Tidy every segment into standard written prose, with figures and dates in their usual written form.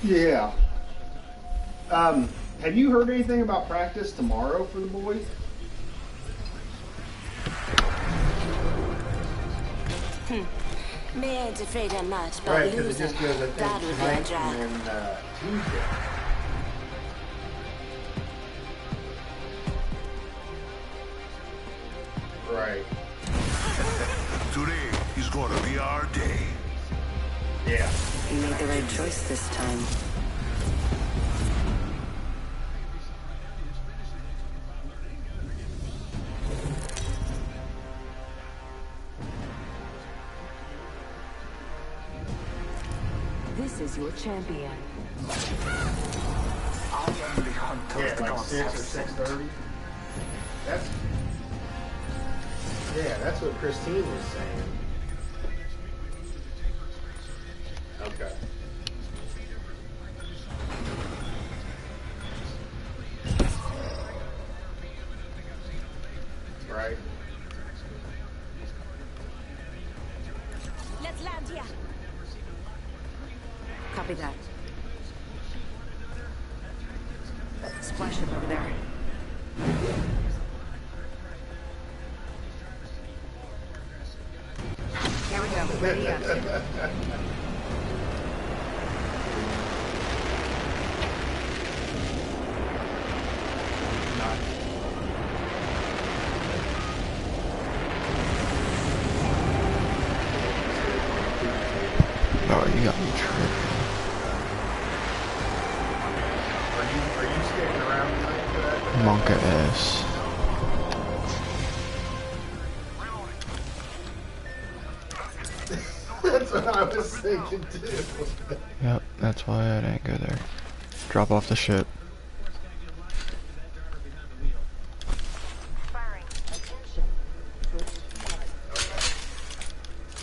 Yeah. Have you heard anything about practice tomorrow for the boys? Me ain't afraid of much, but Right, because it losing, just goes, I that think, would be a tonight drag. and then Tuesday. Right. Today is gonna be our day. Yeah. You made the right choice this time. This is your champion. I am the hunter Yeah, the like gods 6 have or sent. 6:30. That's that's what Christine was saying. Okay. Right. Let's land here. Copy that. Splash up over there. Here we go. Ready up. Oh, you got me tripping. Are you sticking around tonight for that? Monka S. That's what I was thinking too. Yep, that's why I didn't go there. Drop off the ship. Firing. Attention.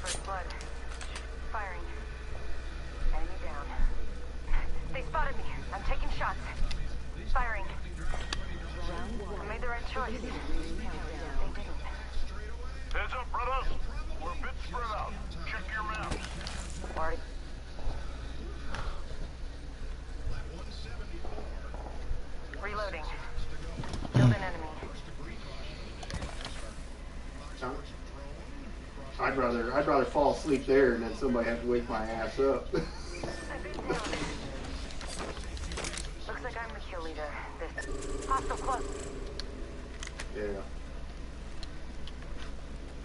First blood. Firing. Enemy down. They spotted me. I'm taking shots. Firing. I made the right choice. They didn't. Heads up, brothers. We're a bit spread out. Check your maps. Already. Reloading. Killed an enemy. I'd rather fall asleep there and then somebody have to wake my ass up. I've been down. Looks like I'm the kill leader. This hostile close. Yeah.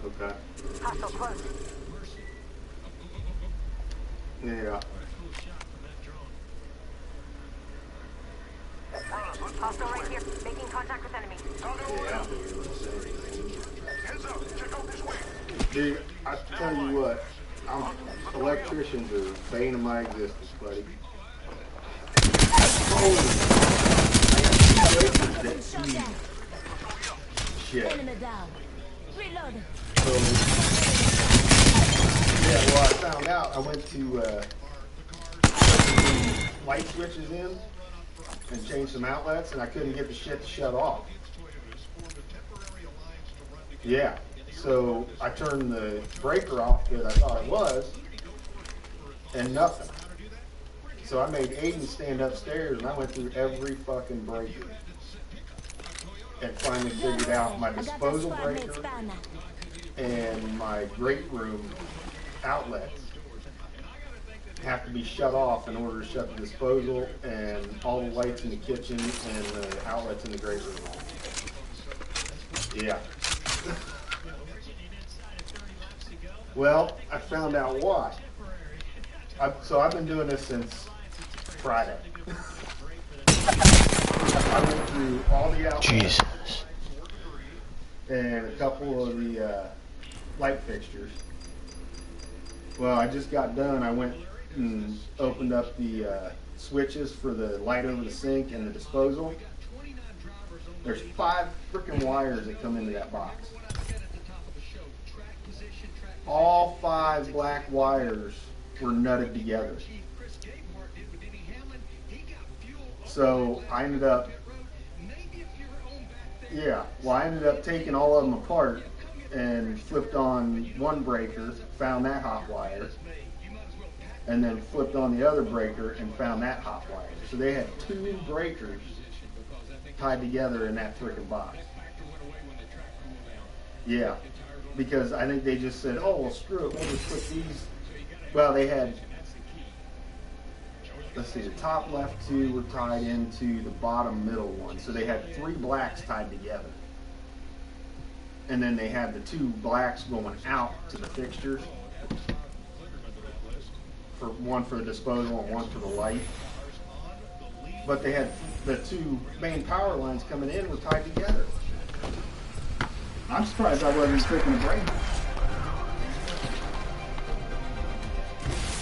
Okay. Hostile close. Yeah. Hostile right here. Making contact with enemy. Yeah. Heads up. Check out this way. Dude, I tell you what, electricians are the bane of my existence, buddy. Holy shit. Enemy down. Reload. So, yeah, well, I found out I went to light switches in and changed some outlets, and I couldn't get the shit to shut off. Yeah, so I turned the breaker off that I thought it was, and nothing. So I made Aiden stand upstairs, and I went through every fucking breaker. And finally figured out my disposal breaker and my great room outlets have to be shut off in order to shut the disposal and all the lights in the kitchen and the outlets in the great room off. Yeah. Well, I found out why. So I've been doing this since Friday. I went through all the outlets. Jesus. And a couple of the light fixtures. Well, I just got done. I went and opened up the switches for the light over the sink and the disposal. There's 5 freaking wires that come into that box. All 5 black wires were nutted together. So I ended up, I ended up taking all of them apart and flipped on one breaker, found that hot wire, and then flipped on the other breaker and found that hot wire. So they had 2 breakers tied together in that freaking box. Yeah, because I think they just said, oh, well, screw it, we'll just put these. Well, they had, let's see, the top left 2 were tied into the bottom middle one. So they had 3 blacks tied together. And then they had the 2 blacks going out to the fixtures. One for the disposal and one for the light. But they had the 2 main power lines coming in were tied together. I'm surprised I wasn't freaking brain.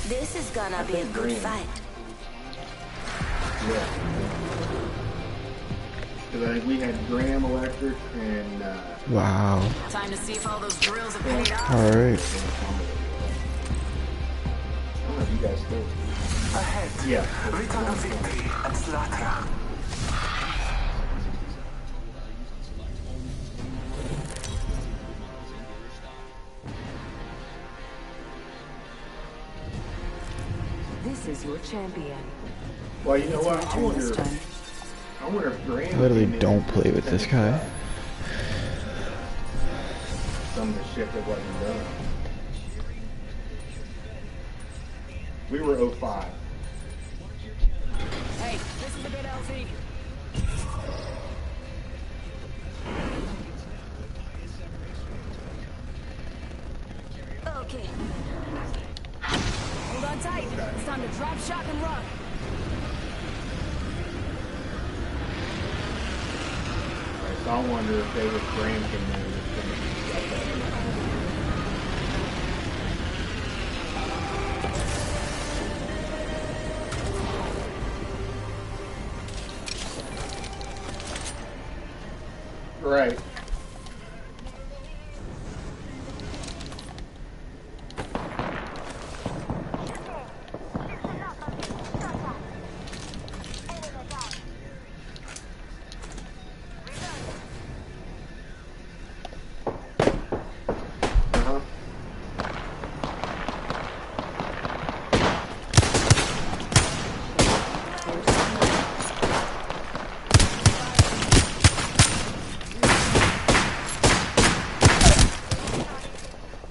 This is gonna be a good fight. Yeah. Because I think we had Graham Electric and Wow. Time to see if all those drills have paid off. Alright. I don't know if you guys still. Ahead. Yeah. Return of victory at Slatra. This is your champion. Well, you know what? Turn this time. I wonder if Graham. Literally came in don't and play with this guy. Some of the shit that wasn't done. We were 05. Hey, this is a good LT. Okay. Hold on tight. It's time to drop, shock, and run. Right, so I wonder if they were Graham came in and was going to stuff that. Right. Uh-huh.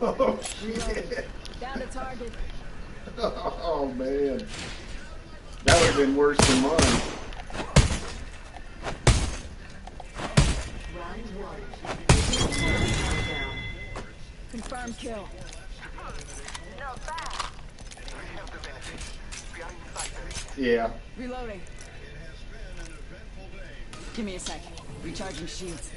Oh, shit. Down to target. Oh, man. That would have been worse than mine. Confirmed kill. Not bad. Yeah. Reloading. Give me a sec. Recharging shields.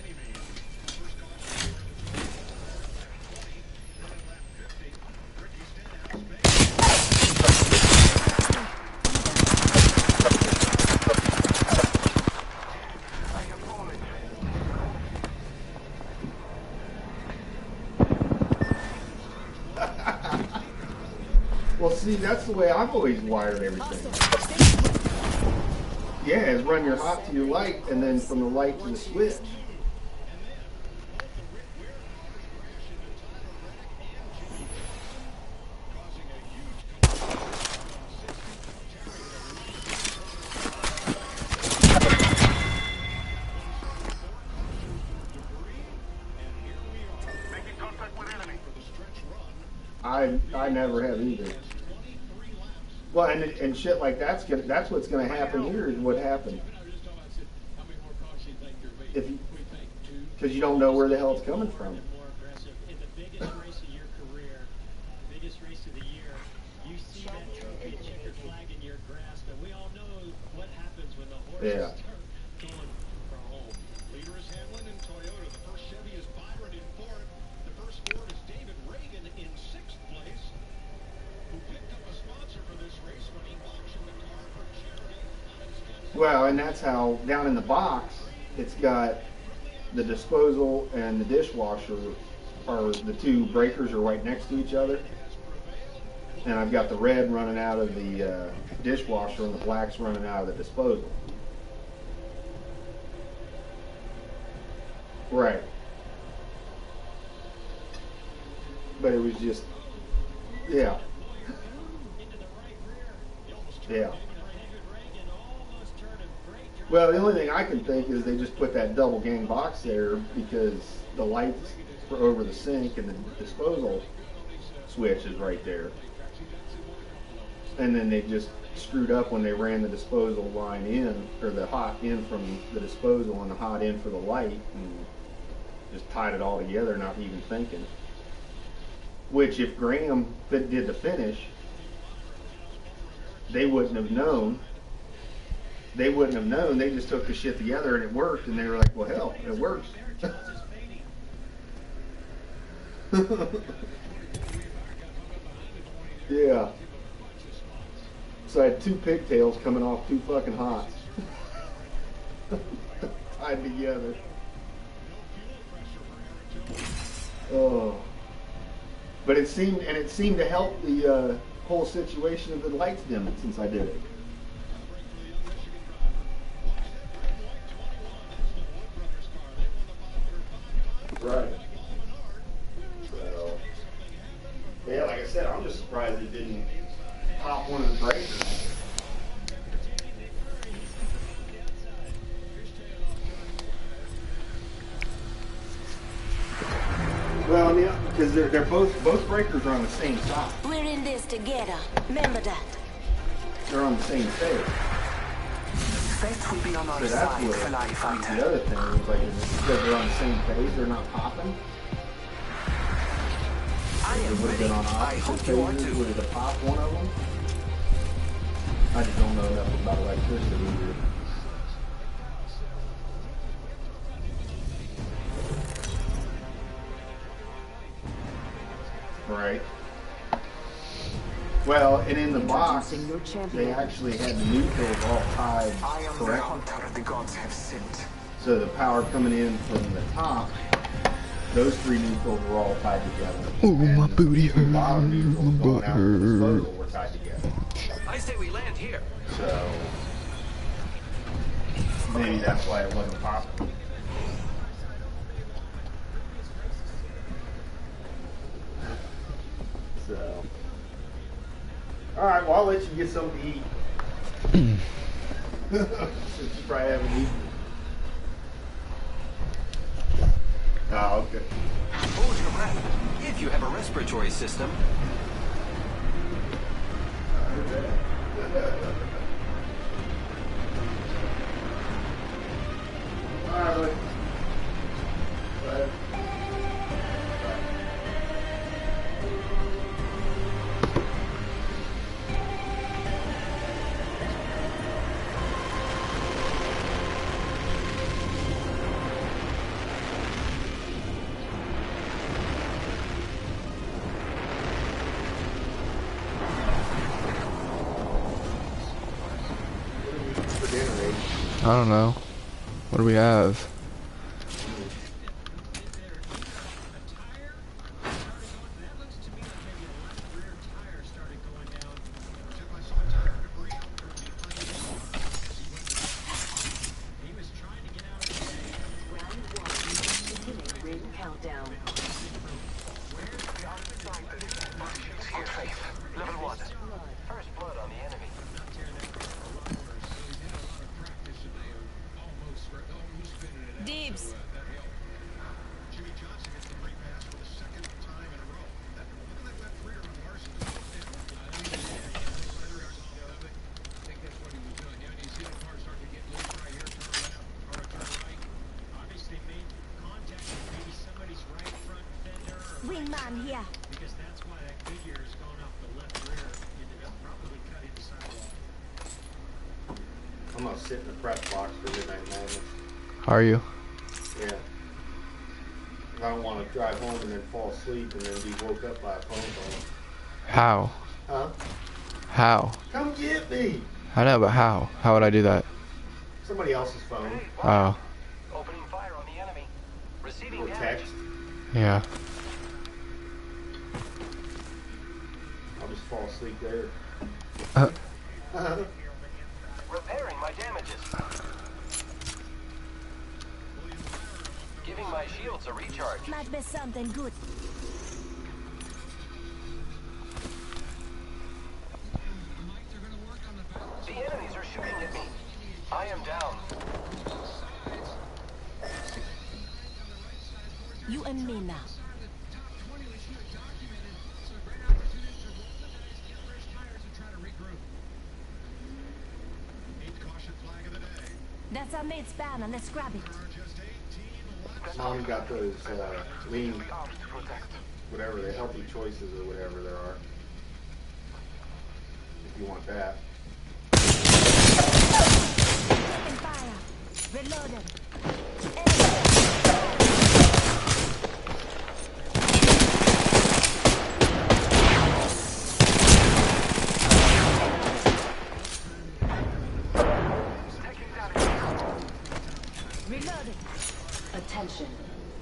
Well, see, that's the way I've always wired everything. Yeah, is run your hot to your light, and then from the light to the switch. Making contact with enemy. I never have either. Well, and shit like that's what's gonna happen here is what happened. If because you don't know where the hell it's coming from. In the biggest race of your career, the biggest race of the year, you see that trophy checkered flag in your grasp, and we all know what happens when the horse Yeah. is going for home. Leader is Hamlin in Toyota. The first Chevy is Byron in fourth. The first Ford is David Reagan in sixth place, who picked up a sponsor for this race when he auctioned the car for charity. Well, and that's how down in the box it's got the disposal and the dishwasher are the 2 breakers are right next to each other, and I've got the red running out of the dishwasher and the black's running out of the disposal. Right. But it was just, yeah. Yeah. Well, the only thing I can think is they just put that double gang box there because the lights for over the sink and the disposal switch is right there. And then they just screwed up when they ran the disposal line in, or the hot in from the disposal and the hot in for the light, and just tied it all together, not even thinking. Which, if Graham did the finish, they wouldn't have known. They wouldn't have known. They just took the shit together and it worked, and they were like, well, hell, it works. Yeah. So I had two pigtails coming off two fucking hots. Tied together. Oh. But it seemed to help the whole situation of the lights dimming since I did it. Right. So, yeah, like I said, I'm just surprised it didn't pop one of the breakers. Well, yeah, because they're both breakers are on the same side. We're in this together. Remember that. They're on the same phase. Fate will be on our So that's side, what Fly the Fighter. other thing was like, because they're on the same phase, they're not popping. I It am would have ready. been on I opposite hope you are phases. too. Would have popped one of them? I just don't know enough about electricity either. Right. Well, and in the box, Introducing your champion. they actually had the neutrals all tied I am the correctly. hunter the gods have sent. So the power coming in from the top, those three neutrals were all tied together. Ooh, my And booty the bottom hurt, neutrals my going butt out from the hurt. disposal were tied together. I say we land here. So maybe that's why it wasn't popping. So, all right. Well, I'll let you get something to eat. Since you probably haven't eaten. Oh, okay. Hold your breath. If you have a respiratory system. All right, buddy. Bye. For dinner, Abe. I don't know. What do we have? Ring countdown. Good faith. Level 1. First blood on the enemy. Dibs. Jimmy Johnson gets the free pass for the second time in a row. Look at that career on Larson. I think that's what he was doing. Yeah, and you see the car start to get loose right here, turn left, or turn right. Obviously made contact with maybe somebody's right front fender or Wingman here. because that's why that figure is going off the left rear. Ended up probably cutting the sidewalk. I'm gonna sit in the press box for Midnight Madness. Are you? Yeah. I don't want to drive home and then fall asleep and then be woke up by a phone How? call. Huh? How? Come get me! I know, but how? How would I do that? Somebody else's phone Oh, Opening fire on the enemy. Receiving or damage. text. yeah. I'll just fall asleep there. Repairing my damages. Giving my shields a recharge. Might be something good. That's our mate's banner. Let's grab it. Mommy got those lean, Arms to protect. whatever, the healthy choices or whatever there are. If you want that. Taking fire. Reloading. Reloading. Attention.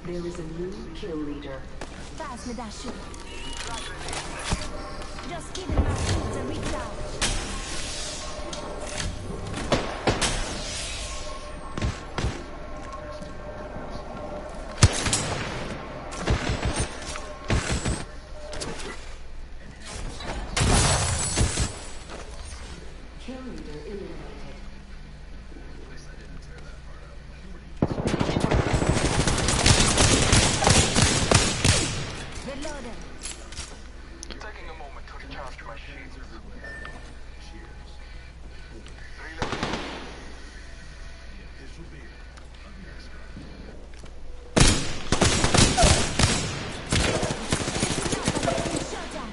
There is a new kill leader. Pass me that shit. Just give me my food to reach out. Kill leader eliminated. Reloading. Taking a moment to recharge my shields. Shot at.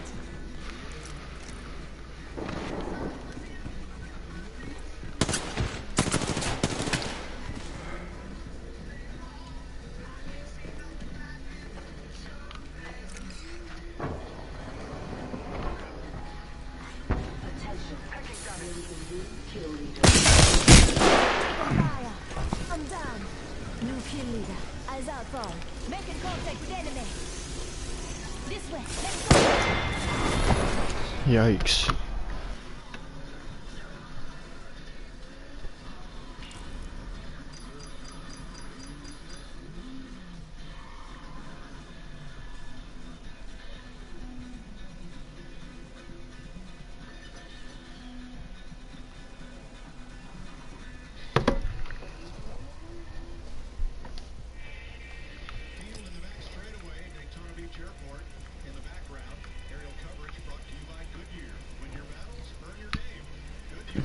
Attention. There is a new kill leader. Fire. I'm down. New kill leader. Eyes out for. Making contact with enemy. This way. Let's go. Yikes. Field in the back straightaway, Daytona Beach Airport. In the background, aerial coverage brought to you by Goodyear. Win your battles, earn your name. Goodyear.